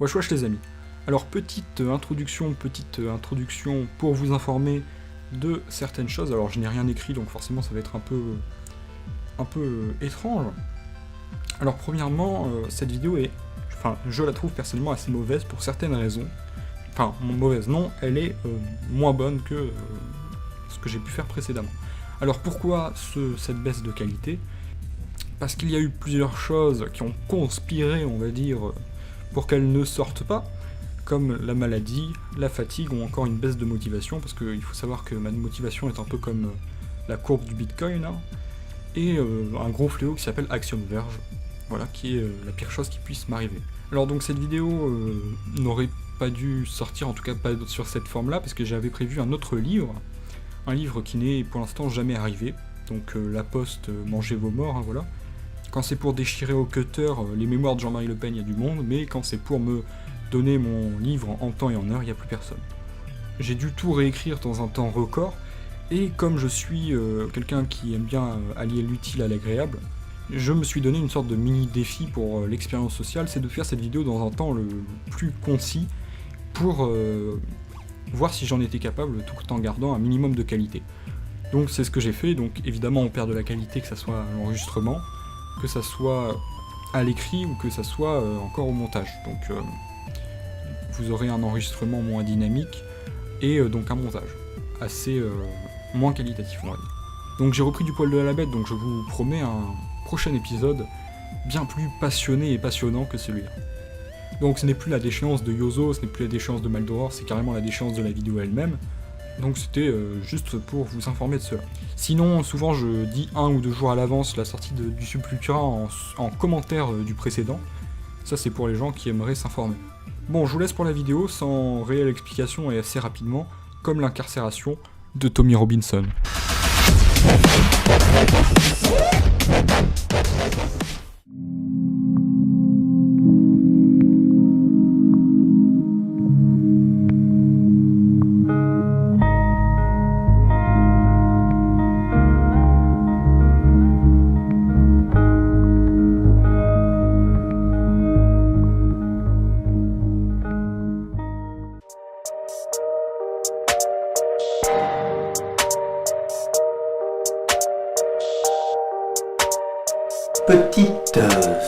Wesh wesh les amis. Alors petite introduction pour vous informer de certaines choses. Alors je n'ai rien écrit donc forcément ça va être un peu étrange. Alors premièrement, cette vidéo est, je la trouve personnellement assez mauvaise pour certaines raisons. Enfin, mauvaise non, elle est moins bonne que ce que j'ai pu faire précédemment. Alors pourquoi cette baisse de qualité? Parce qu'il y a eu plusieurs choses qui ont conspiré, on va dire, pour qu'elles ne sortent pas, comme la maladie, la fatigue ou encore une baisse de motivation, parce qu'il faut savoir que ma motivation est un peu comme la courbe du Bitcoin, hein, et un gros fléau qui s'appelle Axiom Verge, voilà, qui est la pire chose qui puisse m'arriver. Alors donc cette vidéo n'aurait pas dû sortir, en tout cas pas sur cette forme-là, parce que j'avais prévu un autre livre, un livre qui n'est pour l'instant jamais arrivé, donc La Poste, mangez vos morts, hein, voilà. Quand c'est pour déchirer au cutter les mémoires de Jean-Marie Le Pen, il y a du monde, mais quand c'est pour me donner mon livre en temps et en heure, il n'y a plus personne. J'ai dû tout réécrire dans un temps record, et comme je suis quelqu'un qui aime bien allier l'utile à l'agréable, je me suis donné une sorte de mini défi pour l'expérience sociale, c'est de faire cette vidéo dans un temps le plus concis pour voir si j'en étais capable tout en gardant un minimum de qualité. Donc c'est ce que j'ai fait, donc évidemment on perd de la qualité, que ça soit à l'enregistrement, que ça soit à l'écrit ou que ça soit encore au montage. Donc vous aurez un enregistrement moins dynamique et donc un montage assez moins qualitatif, on va dire. Donc j'ai repris du poil de la bête, donc je vous promets un prochain épisode bien plus passionné et passionnant que celui-là. Donc ce n'est plus la déchéance de Yozo, ce n'est plus la déchéance de Maldoror, c'est carrément la déchéance de la vidéo elle-même. Donc c'était juste pour vous informer de cela. Sinon, souvent je dis 1 ou 2 jours à l'avance la sortie du Subcultura en commentaire du précédent. Ça c'est pour les gens qui aimeraient s'informer. Bon, je vous laisse pour la vidéo, sans réelle explication et assez rapidement, comme l'incarcération de Tommy Robinson. Petite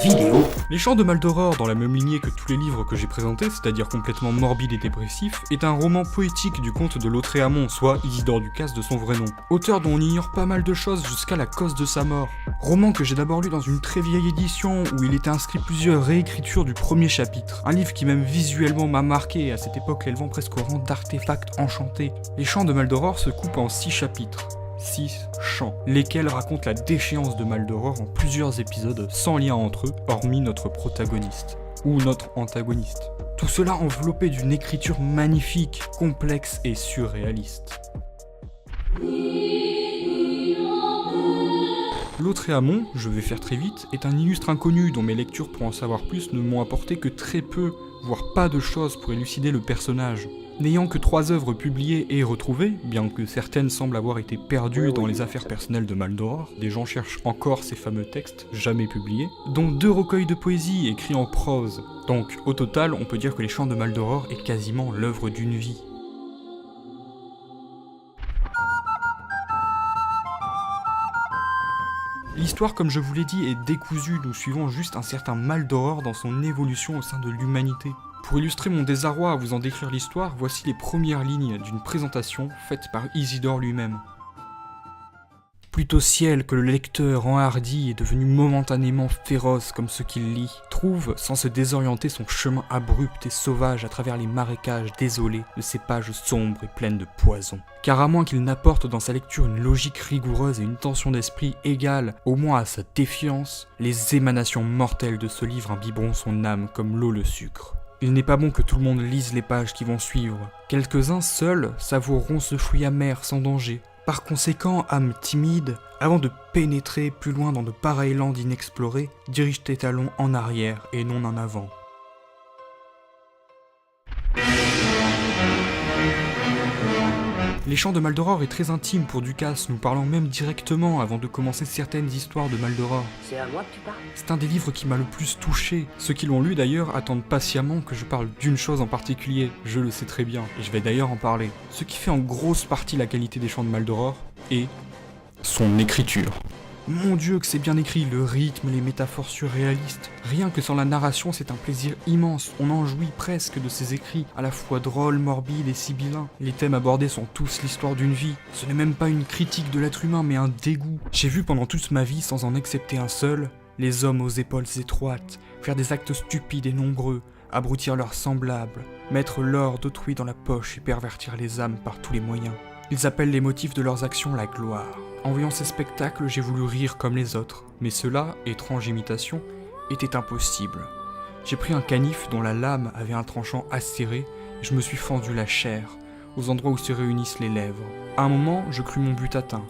vidéo. Les Chants de Maldoror, dans la même lignée que tous les livres que j'ai présentés, c'est-à-dire complètement morbide et dépressif, est un roman poétique du comte de Lautréamont, soit Isidore Ducasse de son vrai nom. Auteur dont on ignore pas mal de choses jusqu'à la cause de sa mort. Roman que j'ai d'abord lu dans une très vieille édition où il était inscrit plusieurs réécritures du premier chapitre. Un livre qui même visuellement m'a marqué, à cette époque l'élevant presque au rang d'artefact enchanté. Les Chants de Maldoror se coupent en 6 chapitres. 6 chants, lesquels racontent la déchéance de Maldoror en plusieurs épisodes sans lien entre eux, hormis notre protagoniste, ou notre antagoniste. Tout cela enveloppé d'une écriture magnifique, complexe et surréaliste. Lautréamont, je vais faire très vite, est un illustre inconnu dont mes lectures pour en savoir plus ne m'ont apporté que très peu, voire pas de choses pour élucider le personnage. N'ayant que 3 œuvres publiées et retrouvées, bien que certaines semblent avoir été perdues dans les affaires personnelles de Maldoror, des gens cherchent encore ces fameux textes jamais publiés, dont 2 recueils de poésie écrits en prose. Donc au total, on peut dire que les Chants de Maldoror est quasiment l'œuvre d'une vie. L'histoire, comme je vous l'ai dit, est décousue, nous suivons juste un certain Maldoror dans son évolution au sein de l'humanité. Pour illustrer mon désarroi à vous en décrire l'histoire, voici les premières lignes d'une présentation faite par Isidore lui-même. Plutôt ciel que le lecteur enhardi est devenu momentanément féroce comme ce qu'il lit, trouve, sans se désorienter, son chemin abrupt et sauvage à travers les marécages désolés de ces pages sombres et pleines de poison. Car à moins qu'il n'apporte dans sa lecture une logique rigoureuse et une tension d'esprit égale au moins à sa défiance, les émanations mortelles de ce livre imbiberont son âme comme l'eau le sucre. Il n'est pas bon que tout le monde lise les pages qui vont suivre. Quelques-uns seuls savoureront ce fruit amer sans danger. Par conséquent, âme timide, avant de pénétrer plus loin dans de pareils landes inexplorées, dirige tes talons en arrière et non en avant. Les Chants de Maldoror est très intime pour Ducasse, nous parlant même directement avant de commencer certaines histoires de Maldoror. C'est à moi que tu parles? C'est un des livres qui m'a le plus touché. Ceux qui l'ont lu d'ailleurs attendent patiemment que je parle d'une chose en particulier, je le sais très bien, et je vais d'ailleurs en parler. Ce qui fait en grosse partie la qualité des Chants de Maldoror est son écriture. Mon Dieu que c'est bien écrit, le rythme, les métaphores surréalistes. Rien que sans la narration, c'est un plaisir immense. On en jouit presque de ces écrits, à la fois drôles, morbides et sibyllins. Les thèmes abordés sont tous l'histoire d'une vie. Ce n'est même pas une critique de l'être humain, mais un dégoût. J'ai vu pendant toute ma vie, sans en accepter un seul, les hommes aux épaules étroites, faire des actes stupides et nombreux, abrutir leurs semblables, mettre l'or d'autrui dans la poche et pervertir les âmes par tous les moyens. Ils appellent les motifs de leurs actions la gloire. En voyant ces spectacles, j'ai voulu rire comme les autres, mais cela, étrange imitation, était impossible. J'ai pris un canif dont la lame avait un tranchant acéré, et je me suis fendu la chair, aux endroits où se réunissent les lèvres. À un moment, je crus mon but atteint.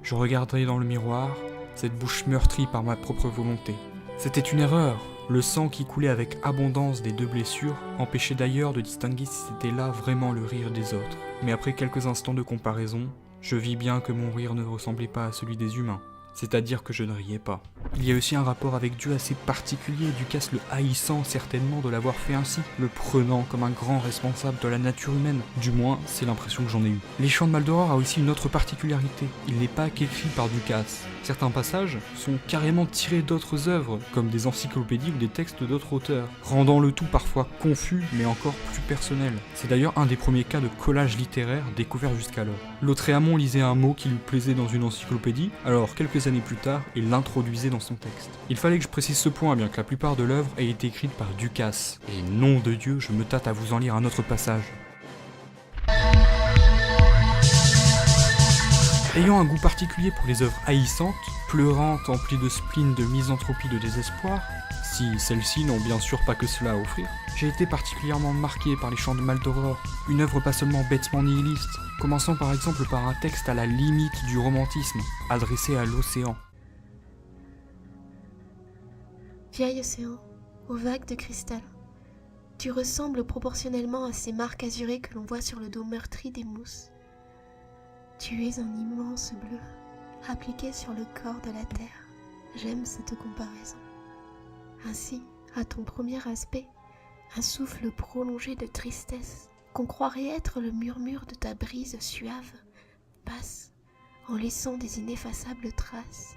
Je regardai dans le miroir, cette bouche meurtrie par ma propre volonté. C'était une erreur. Le sang qui coulait avec abondance des deux blessures empêchait d'ailleurs de distinguer si c'était là vraiment le rire des autres. Mais après quelques instants de comparaison, je vis bien que mon rire ne ressemblait pas à celui des humains, c'est-à-dire que je ne riais pas. Il y a aussi un rapport avec Dieu assez particulier, Ducasse le haïssant certainement de l'avoir fait ainsi, le prenant comme un grand responsable de la nature humaine. Du moins, c'est l'impression que j'en ai eue. Les Chants de Maldoror a aussi une autre particularité, il n'est pas qu'écrit par Ducasse. Certains passages sont carrément tirés d'autres œuvres, comme des encyclopédies ou des textes d'autres auteurs, rendant le tout parfois confus mais encore plus personnel. C'est d'ailleurs un des premiers cas de collage littéraire découvert jusqu'alors. Lautréamont lisait un mot qui lui plaisait dans une encyclopédie, alors quelques années plus tard, il l'introduisait dans son texte. Il fallait que je précise ce point, bien que la plupart de l'œuvre ait été écrite par Ducasse. Et nom de Dieu, je me tâte à vous en lire un autre passage. Ayant un goût particulier pour les œuvres haïssantes, pleurantes, emplies de spleen, de misanthropie, de désespoir, si celles-ci n'ont bien sûr pas que cela à offrir, j'ai été particulièrement marqué par les Chants de Maldoror, une œuvre pas seulement bêtement nihiliste, commençant par exemple par un texte à la limite du romantisme, adressé à l'océan. Vieil océan, aux vagues de cristal, tu ressembles proportionnellement à ces marques azurées que l'on voit sur le dos meurtri des mousses. Tu es un immense bleu, appliqué sur le corps de la terre. J'aime cette comparaison. Ainsi, à ton premier aspect, un souffle prolongé de tristesse, qu'on croirait être le murmure de ta brise suave, passe, en laissant des ineffaçables traces,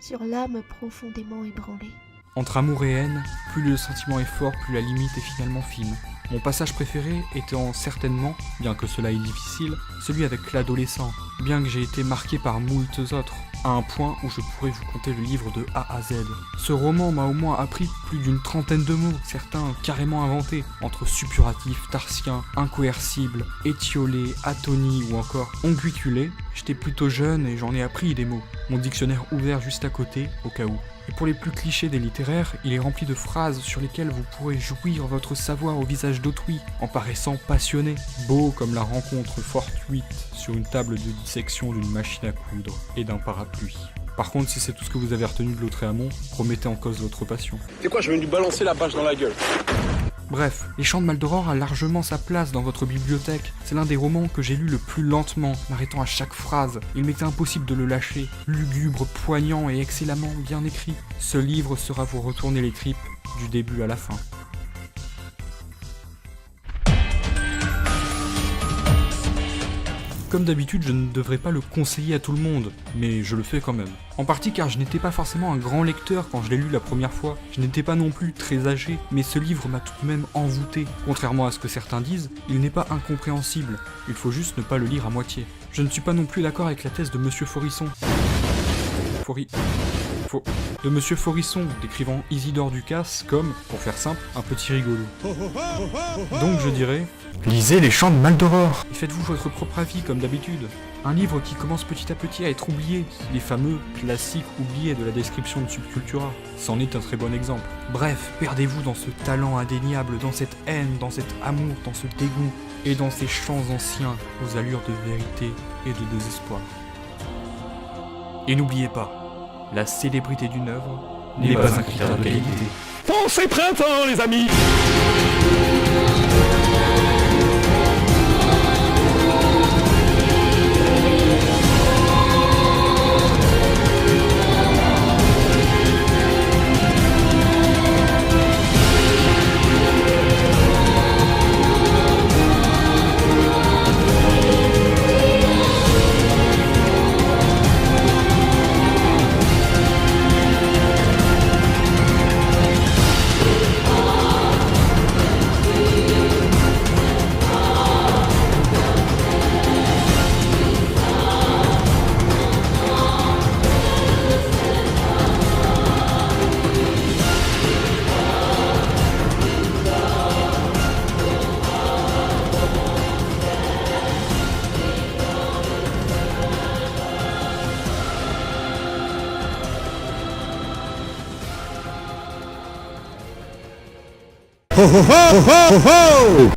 sur l'âme profondément ébranlée. Entre amour et haine, plus le sentiment est fort, plus la limite est finalement fine. Mon passage préféré étant certainement, bien que cela est difficile, celui avec l'adolescent, bien que j'ai été marqué par moultes autres, à un point où je pourrais vous conter le livre de A à Z. Ce roman m'a au moins appris plus d'une trentaine de mots, certains carrément inventés, entre suppuratifs, tarsiens, incoercibles, étiolés, atonie ou encore onguiculés. J'étais plutôt jeune et j'en ai appris des mots, mon dictionnaire ouvert juste à côté, au cas où. Et pour les plus clichés des littéraires, il est rempli de phrases sur lesquelles vous pourrez jouir votre savoir au visage d'autrui, en paraissant passionné, beau comme la rencontre fortuite sur une table de dissection d'une machine à coudre et d'un parapluie. Par contre, si c'est tout ce que vous avez retenu de Lautréamont, remettez en cause votre passion. C'est quoi, je vais lui balancer la bâche dans la gueule. Bref, Les Chants de Maldoror a largement sa place dans votre bibliothèque. C'est l'un des romans que j'ai lu le plus lentement, m'arrêtant à chaque phrase. Il m'était impossible de le lâcher. Lugubre, poignant et excellemment bien écrit. Ce livre sera vous retourner les tripes du début à la fin. Comme d'habitude, je ne devrais pas le conseiller à tout le monde, mais je le fais quand même. En partie car je n'étais pas forcément un grand lecteur quand je l'ai lu la première fois, je n'étais pas non plus très âgé, mais ce livre m'a tout de même envoûté. Contrairement à ce que certains disent, il n'est pas incompréhensible, il faut juste ne pas le lire à moitié. Je ne suis pas non plus d'accord avec la thèse de Monsieur Forisson. De Monsieur Forisson, décrivant Isidore Ducasse comme, pour faire simple, un petit rigolo. Donc je dirais, lisez Les Chants de Maldoror et faites-vous votre propre avis comme d'habitude. Un livre qui commence petit à petit à être oublié, les fameux classiques oubliés de la description de Subcultura. C'en est un très bon exemple. Bref, perdez-vous dans ce talent indéniable, dans cette haine, dans cet amour, dans ce dégoût, et dans ces chants anciens aux allures de vérité et de désespoir. Et n'oubliez pas, la célébrité d'une œuvre n'est pas un critère de qualité. Pensez printemps, les amis! ho ho ho ho ho!